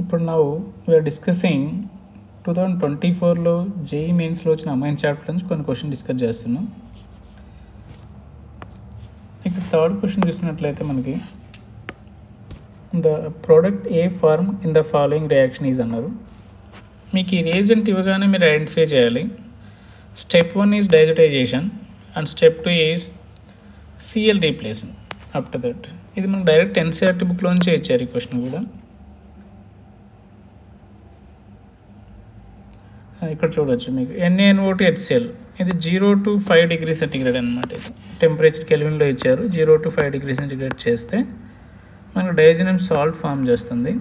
ఇప్పుడు now we are discussing 2024లో JEE మెయిన్స్లో వచ్చిన అమైన్ చాప్టర్ నుంచి కొన్ని క్వశ్చన్ డిస్కస్ చేస్తున్నాం. ఇక్కడ థర్డ్ క్వశ్చన్ చూసినట్లయితే మనకి the product a form in the following reaction is అన్నారు. మీకు ఈ రియేజెంట్ ఇవ్వగానే మీరు ఐడెంటిఫై చేయాలి. Step 1 is diazotization and step 2 is CL replacing. After that ఇది మనకు డైరెక్ట్ ఎన్సీఆర్టీ బుక్లోంచే ఇచ్చారు ఈ క్వశ్చన్ కూడా. ఇక్కడ చూడవచ్చు మీకు NaNO2 HCl ఇది 0 to 5 degrees సెంటిగ్రేడ్ అనమాట. ఇది టెంపరేచర్ కెల్విన్లో ఇచ్చారు. 0 to 5 degrees సెంటిగ్రేడ్ చేస్తే మనకు డయాజినం సాల్ట్ ఫామ్ చేస్తుంది.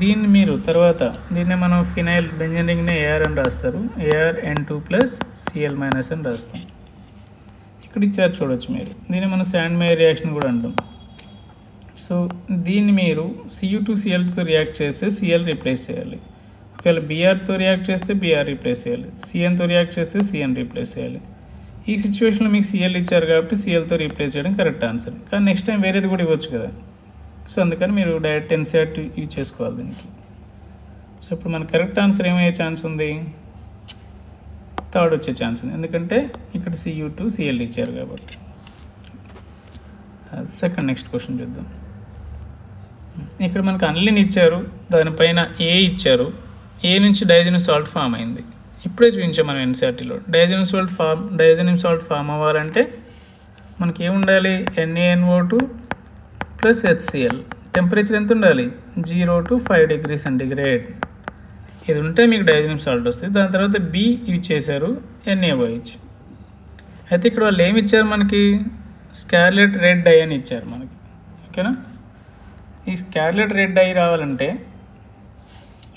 దీన్ని మీరు తర్వాత దీన్ని మనం ఫినైల్ బెంజీన్ని AR అని రాస్తారు. ArN2+Cl- అని రాస్తాం. ఇక్కడ ఇచ్చారు చూడవచ్చు మీరు. దీన్ని మనం శాండ్ మేయర్ రియాక్షన్ కూడా అంటాం. సో దీన్ని మీరు Cu2Cl-తో రియాక్ట్ చేస్తే Cl రీప్లేస్ చేయాలి. ఒకవేళ Brతో రియాక్ట్ చేస్తే Br రీప్లేస్ చేయాలి. Cnతో రియాక్ట్ చేస్తే Cn రీప్లేస్ చేయాలి. ఈ సిచ్యువేషన్లో మీకు Cl ఇచ్చారు కాబట్టి Clతో రీప్లేస్ చేయడం కరెక్ట్ ఆన్సర్. కానీ నెక్స్ట్ టైం వేరేది కూడా ఇవ్వచ్చు కదా. సో అందుకని మీరు డైరెక్ట్ ఎన్సీఆర్టీ యూజ్ చేసుకోవాలి దీనికి. సో ఇప్పుడు మన కరెక్ట్ ఆన్సర్ ఏమయ్యే ఛాన్స్ ఉంది? థర్డ్ వచ్చే ఛాన్స్ ఉంది, ఎందుకంటే ఇక్కడ Cu2Cl ఇచ్చారు కాబట్టి. సెకండ్ నెక్స్ట్ క్వశ్చన్ చూద్దాం. ఇక్కడ మనకు అన్లిన్ ఇచ్చారు, దానిపైన ఏ ఇచ్చారు. ఏ నుంచి డయాజినం సాల్ట్ ఫామ్ అయింది. ఇప్పుడే చూపించాం మనం ఎన్సీఆర్టీలో. డయాజినం సాల్ట్ ఫామ్ అవ్వాలంటే మనకి ఏముండాలి? NaNO2 + HCl. టెంపరేచర్ ఎంత ఉండాలి? 0 to 5 degrees సెంటిగ్రేడ్. ఇది ఉంటే మీకు డయాజినం సాల్ట్ వస్తుంది. దాని తర్వాత B యూజ్ చేశారు, NaOH. అయితే ఇక్కడ వాళ్ళు ఏమి ఇచ్చారు మనకి? స్కార్లెట్ రెడ్ డై అని ఇచ్చారు మనకి. ఓకేనా? ఈ స్కార్లెట్ రెడ్ డై రావాలంటే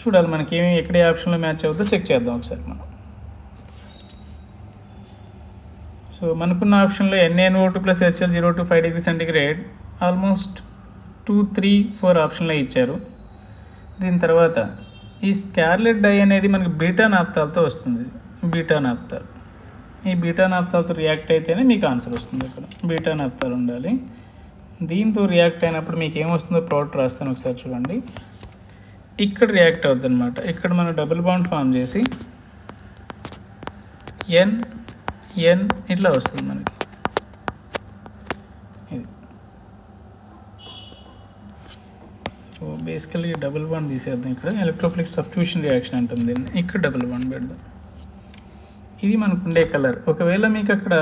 చూడాలి మనకి ఏమి ఎక్కడ ఆప్షన్లో మ్యాచ్ అవుతుందో చెక్ చేద్దాం ఒకసారి మనం. సో మనకున్న ఆప్షన్లో NaNO2 + HCl 0 to 5 degrees centigrade almost 2, 3, 4 ఆప్షన్లో ఇచ్చారు. దీని తర్వాత ఈ స్కార్లెట్ డై అనేది మనకి బీటా నాప్తాలతో వస్తుంది. బీటా నాప్తాల్, ఈ బీటా నాప్తాలతో రియాక్ట్ అయితేనే మీకు ఆన్సర్ వస్తుంది. ఇక్కడ బీటా నాప్తాలు ఉండాలి. దీంతో రియాక్ట్ అయినప్పుడు మీకు ఏమొస్తుందో ప్రోడక్ట్ రాస్తాను ఒకసారి చూడండి. ఇక్కడ రియాక్ట్ అవుతుంది అనమాట. ఇక్కడ మనం డబుల్ బాండ్ ఫామ్ చేసి N ఇట్లా వస్తుంది మనకి. ఇది సో బేసికలీ డబుల్ బాండ్ తీసేద్దాం. ఇక్కడ ఎలక్ట్రోఫిలిక్ సబ్స్టిట్యూషన్ రియాక్షన్ అంటుంది దీన్ని. ఇక్కడ డబుల్ బాండ్ పెడదాం. ఇది మనకు ఉండే కలర్. ఒకవేళ మీకు అక్కడ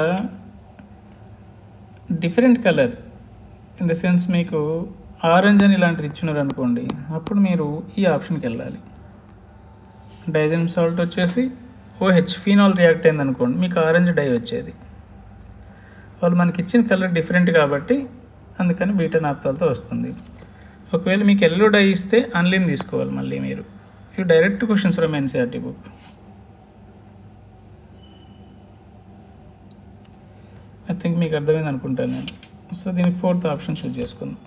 different colour in the sense మీకు ఆరెంజ్ అని ఇలాంటిది ఇచ్చినారు అనుకోండి, అప్పుడు మీరు ఈ ఆప్షన్కి వెళ్ళాలి. డయాజినం సాల్ట్ వచ్చేసి OH ఫీనాల్ రియాక్ట్ అయింది అనుకోండి, మీకు ఆరెంజ్ డై వచ్చేది. వాళ్ళు మనకి ఇచ్చిన కలర్ డిఫరెంట్ కాబట్టి అందుకని బీటా నాప్తాలతో వస్తుంది. ఒకవేళ మీకు ఎల్లో డై ఇస్తే అన్లిన్ తీసుకోవాలి మళ్ళీ మీరు. ఇవి direct questions from NCERT book. I think మీకు అర్థమైంది అనుకుంటాను నేను. సో దీనికి 4th ఆప్షన్ చూస్ చేసుకుందాం.